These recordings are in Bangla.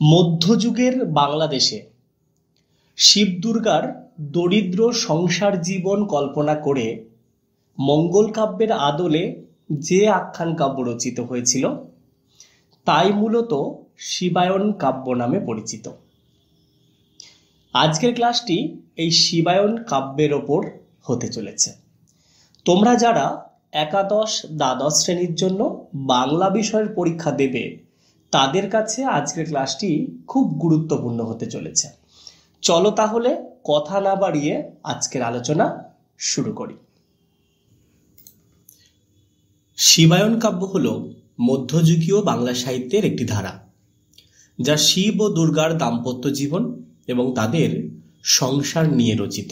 মধ্যযুগের বাংলাদেশে শিব দুর্গার দরিদ্র সংসার জীবন কল্পনা করে মঙ্গল কাব্যের আদলে যে আখ্যান কাব্য রচিত হয়েছিল তাই মূলত শিবায়ন কাব্য নামে পরিচিত। আজকের ক্লাসটি এই শিবায়ন কাব্যের ওপর হতে চলেছে। তোমরা যারা একাদশ দ্বাদশ শ্রেণীর জন্য বাংলা বিষয়ের পরীক্ষা দেবে তাদের কাছে আজকের ক্লাসটি খুব গুরুত্বপূর্ণ হতে চলেছে। চলো তাহলে কথা না বাড়িয়ে আজকের আলোচনা শুরু করি। শিবায়ন কাব্য হল মধ্যযুগীয় বাংলা সাহিত্যের একটি ধারা, যা শিব ও দুর্গার দাম্পত্য জীবন এবং তাদের সংসার নিয়ে রচিত।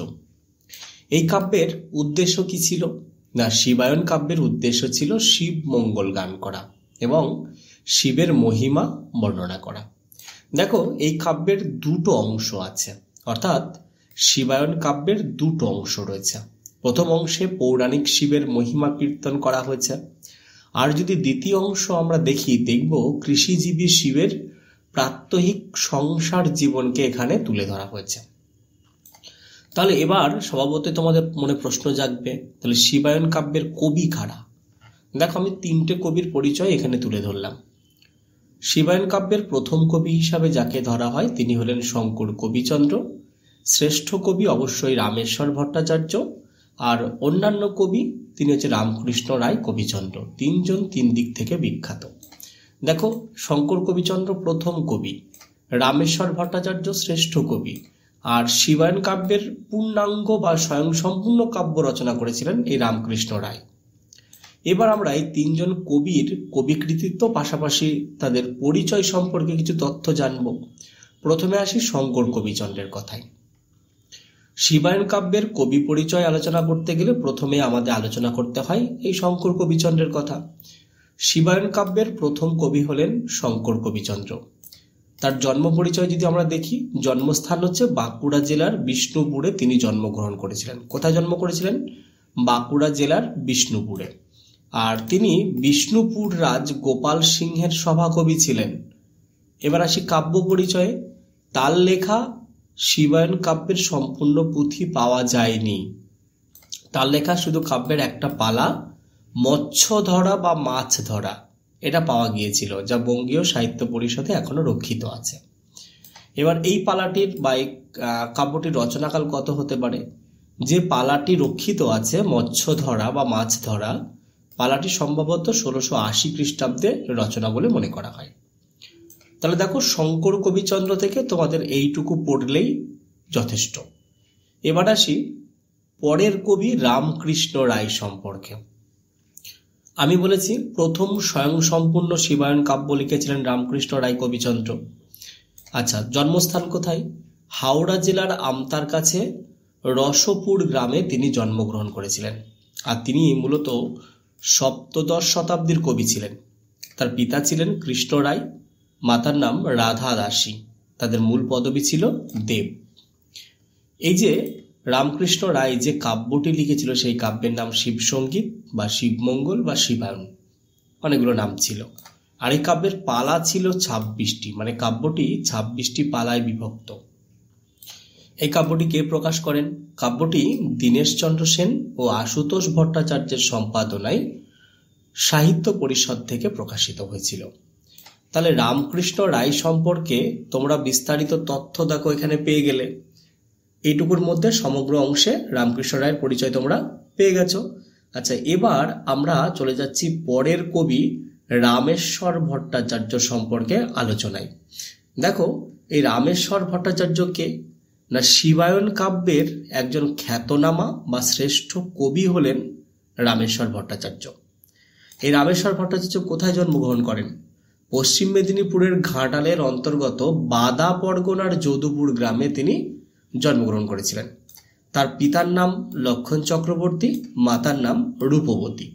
এই কাব্যের উদ্দেশ্য কি ছিল না, শিবায়ন কাব্যের উদ্দেশ্য ছিল শিব মঙ্গল গান করা এবং শিবের মহিমা বর্ণনা করা। দেখো, এই কাব্যের দুটো অংশ আছে, অর্থাৎ শিবায়ন কাব্যের দুটো অংশ রয়েছে। প্রথম অংশে পৌরাণিক শিবের মহিমা কীর্তন করা হয়েছে, আর যদি দ্বিতীয় অংশ আমরা দেখব কৃষিজীবী শিবের প্রাত্যহিক সংসার জীবনকে এখানে তুলে ধরা হয়েছে। তাহলে এবার স্বভাবতই তোমাদের মনে প্রশ্ন জাগবে, তাহলে শিবায়ন কাব্যের কবি কারা? দেখো, আমি তিনটে কবির পরিচয় এখানে তুলে ধরলাম। শিবায়ন কাব্যের প্রথম কবি হিসাবে যাকে ধরা হয় তিনি হলেন শঙ্কর কবিচন্দ্র। শ্রেষ্ঠ কবি অবশ্যই রামেশ্বর ভট্টাচার্য, আর অন্যান্য কবি তিনি হচ্ছে রামকৃষ্ণ রায় কবিচন্দ্র। তিনজন তিন দিক থেকে বিখ্যাত। দেখো, শঙ্কর কবিচন্দ্র প্রথম কবি, রামেশ্বর ভট্টাচার্য শ্রেষ্ঠ কবি, আর শিবায়ন কাব্যের পূর্ণাঙ্গ বা স্বয়ংসম্পূর্ণ কাব্য রচনা করেছিলেন এই রামকৃষ্ণ রায়। এবার আমরা এই তিনজন কবির কবিকৃতিত্ব পাশাপাশি তাদের পরিচয় সম্পর্কে কিছু তথ্য জানব। প্রথমে আসি শঙ্কর কবিচন্দ্রের কথায়। শিবায়ন কাব্যের কবি পরিচয় আলোচনা করতে গেলে প্রথমে আমাদের আলোচনা করতে হয় এই শঙ্কর কবিচন্দ্রের কথা। শিবায়ন কাব্যের প্রথম কবি হলেন শঙ্কর কবিচন্দ্র। তার জন্ম পরিচয় যদি আমরা দেখি, জন্মস্থান হচ্ছে বাঁকুড়া জেলার বিষ্ণুপুরে তিনি জন্মগ্রহণ করেছিলেন। কোথায় জন্ম করেছিলেন? বাঁকুড়া জেলার বিষ্ণুপুরে। আর তিনি বিষ্ণুপুর রাজ গোপাল সিংহের সভাকবি ছিলেন। এবার আসি কাব্য পরিচয়ে। তার লেখা শিবায়ন কাব্যের সম্পূর্ণ পুঁথি পাওয়া যায়নি। তার লেখা শুধু কাব্যের একটা পালা, মৎস্য ধরা বা মাছ ধরা, এটা পাওয়া গিয়েছিল, যা বঙ্গীয় সাহিত্য পরিষদে এখনো রক্ষিত আছে। এবার এই পালাটির বা এই কাব্যটির রচনাকাল কত হতে পারে? যে পালাটি রক্ষিত আছে মৎস্য ধরা বা মাছ ধরা, পালাটি সম্ভবত 1680 খ্রিস্টাব্দে রচনা বলে মনে করা হয়। তাহলে দেখো, শঙ্কর কবিচন্দ্র থেকে তোমাদের এইটুকু পড়লেই যথেষ্ট। এবার আসি পরের কবি রামকৃষ্ণ রায় সম্পর্কে। আমি বলেছি প্রথম স্বয়ংসম্পূর্ণ শিবায়ন কাব্য লিখেছিলেন রামকৃষ্ণ রায় কবিচন্দ্র। আচ্ছা, জন্মস্থান কোথায়? হাওড়া জেলার আমতার কাছে রসপুর গ্রামে তিনি জন্মগ্রহণ করেছিলেন। আর তিনি মূলত সপ্তদশ শতাব্দীর কবি ছিলেন। তার পিতা ছিলেন কৃষ্ণ রায়, মাতার নাম রাধা দাসী। তাদের মূল পদবী ছিল দেব। এই যে রামকৃষ্ণ রায় যে কাব্যটি লিখেছিল সেই কাব্যের নাম শিবসঙ্গীত বা শিবমঙ্গল বা শিবায়ন, অনেকগুলো নাম ছিল। আর এই কাব্যের পালা ছিল 26টি, মানে কাব্যটি 26টি পালায় বিভক্ত। এই কাব্যটি কে প্রকাশ করেন? কাব্যটি দীনেশচন্দ্র সেন ও আশুতোষ ভট্টাচার্যের সম্পাদনায় সাহিত্য পরিষদ থেকে প্রকাশিত হয়েছিল। তাহলে রামকৃষ্ণ রায় সম্পর্কে তোমরা বিস্তারিত তথ্য দেখো এখানে পেয়ে গেলে। এইটুকুর মধ্যে সমগ্র অংশে রামকৃষ্ণ রায়ের পরিচয় তোমরা পেয়ে গেছো। আচ্ছা, এবার আমরা চলে যাচ্ছি পরের কবি রামেশ্বর ভট্টাচার্য সম্পর্কে আলোচনায়। দেখো, এই রামেশ্বর ভট্টাচার্য কে? না, শিবায়ন কাব্যের একজন খ্যাতনামা বা শ্রেষ্ঠ কবি হলেন রামেশ্বর ভট্টাচার্য। এই রামেশ্বর ভট্টাচার্য কোথায় জন্মগ্রহণ করেন? পশ্চিম মেদিনীপুরের ঘাটালের অন্তর্গত বাদা পরগনার যদুপুর গ্রামে তিনি জন্মগ্রহণ করেছিলেন। তার পিতার নাম লক্ষণ চক্রবর্তী, মাতার নাম রূপবতী।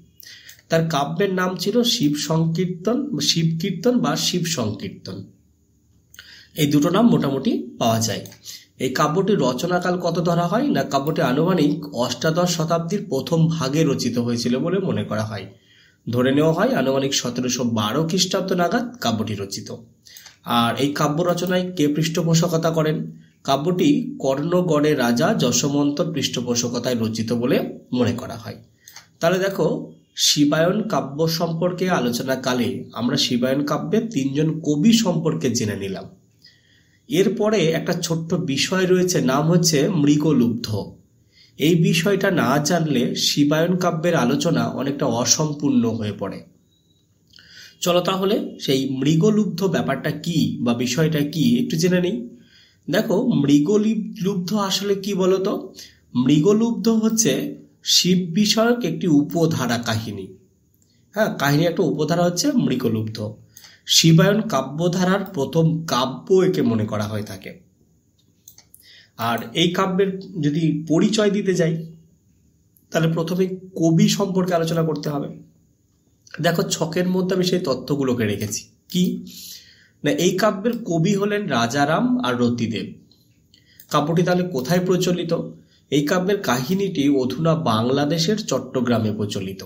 তার কাব্যের নাম ছিল শিব সংকীর্তন, শিব কীর্তন বা শিব সংকীর্তন। এই দুটো নাম মোটামুটি পাওয়া যায়। এই কাব্যটির রচনাকাল কত ধরা হয় না, কাব্যটি আনুমানিক অষ্টাদশ শতাব্দীর প্রথম ভাগে রচিত হয়েছিল বলে মনে করা হয়। ধরে নেওয়া হয় আনুমানিক 1712 খ্রিস্টাব্দ নাগাদ কাব্যটি রচিত। আর এই কাব্য রচনায় কে পৃষ্ঠপোষকতা করেন? কাব্যটি কর্ণগড়ের রাজা যশোমন্তর পৃষ্ঠপোষকতায় রচিত বলে মনে করা হয়। তাহলে দেখো, শিবায়ন কাব্য সম্পর্কে আলোচনাকালে আমরা শিবায়ন কাব্যের 3জন কবি সম্পর্কে জেনে নিলাম। এরপরে একটা ছোট্ট বিষয় রয়েছে, নাম হচ্ছে মৃগলুব্ধ। এই বিষয়টা না জানলে শিবায়ন কাব্যের আলোচনা অনেকটা অসম্পূর্ণ হয়ে পড়ে। চলো তাহলে সেই মৃগলুব্ধ ব্যাপারটা কি বা বিষয়টা কি একটু জেনে নিই। দেখো, মৃগলুব্ধ আসলে কি বলতো? মৃগলুব্ধ হচ্ছে শিব বিষয়ক একটি উপধারা কাহিনী। হ্যাঁ, কাহিনী একটা উপধারা হচ্ছে মৃগলুব্ধ। শিবায়ন কাব্যধারার প্রথম কাব্য একে মনে করা হয়ে থাকে। আর এই কাব্যের যদি পরিচয় দিতে যাই, তাহলে প্রথমে কবি সম্পর্কে আলোচনা করতে হবে। দেখো, ছকের মধ্যে আমি সেই তথ্যগুলোকে রেখেছি। কি না, এই কাব্যের কবি হলেন রাজারাম আর রতিদেব। কাব্যটি তাহলে কোথায় প্রচলিত? এই কাব্যের কাহিনীটি অধুনা বাংলাদেশের চট্টগ্রামে প্রচলিত।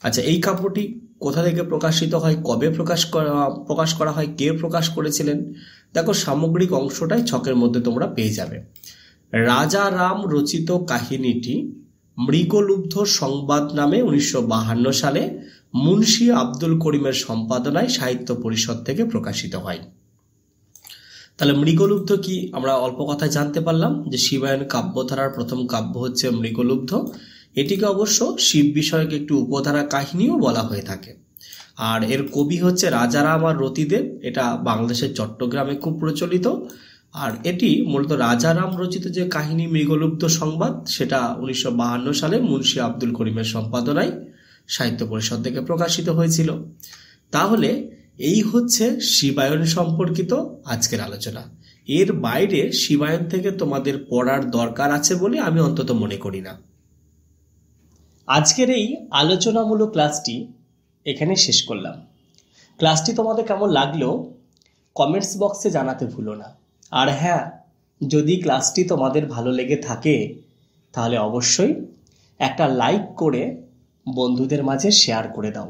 আচ্ছা, এই কাব্যটি কোথা থেকে প্রকাশিত হয়, কবে প্রকাশ করা হয়, কে প্রকাশ করেছিলেন? দেখো, সামগ্রিক অংশটাই ছকের মধ্যে তোমরা পেয়ে যাবে। রাজারাম রচিত কাহিনীটি মৃগলুব্ধ সংবাদ নামে 1952 সালে মুন্সি আব্দুল করিমের সম্পাদনায় সাহিত্য পরিষদ থেকে প্রকাশিত হয়। তাহলে মৃগলুব্ধ কি আমরা অল্প কথায় জানতে পারলাম যে শিবায়ন কাব্যধারার প্রথম কাব্য হচ্ছে মৃগলুব্ধ। এটিকে অবশ্য শিব বিষয়ক একটি উপধারা কাহিনীও বলা হয়ে থাকে। আর এর কবি হচ্ছে রাজারাম আর রতিদেব। এটা বাংলাদেশের চট্টগ্রামে খুব প্রচলিত। আর এটি মূলত রাজারাম রচিত যে কাহিনী মৃগলুব্ধ সংবাদ, সেটা 1952 সালে মুন্সি আব্দুল করিমের সম্পাদনায় সাহিত্য পরিষদ থেকে প্রকাশিত হয়েছিল। তাহলে এই হচ্ছে শিবায়ন সম্পর্কিত আজকের আলোচনা। এর বাইরে শিবায়ন থেকে তোমাদের পড়ার দরকার আছে বলে আমি অন্তত মনে করি না। আজকের এই আলোচনামূলক ক্লাসটি এখানে শেষ করলাম। ক্লাসটি তোমাদের কেমন লাগলো কমেন্টস বক্সে জানাতে ভুলো না। আর হ্যাঁ, যদি ক্লাসটি তোমাদের ভালো লেগে থাকে তাহলে অবশ্যই একটা লাইক করে বন্ধুদের মাঝে শেয়ার করে দাও।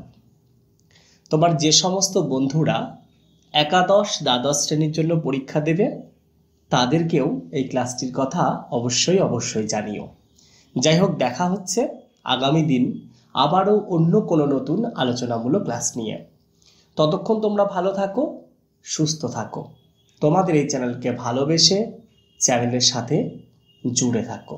তোমার যে সমস্ত বন্ধুরা একাদশ দ্বাদশ শ্রেণীর জন্য পরীক্ষা দেবে তাদেরকেও এই ক্লাসটির কথা অবশ্যই জানিও। যাই হোক, দেখা হচ্ছে আগামী দিন আবারও অন্য কোনো নতুন আলোচনামূলক ক্লাস নিয়ে। ততক্ষণ তোমরা ভালো থাকো, সুস্থ থাকো। তোমাদের এই চ্যানেলকে ভালোবেসে চ্যানেলের সাথে জুড়ে থাকো।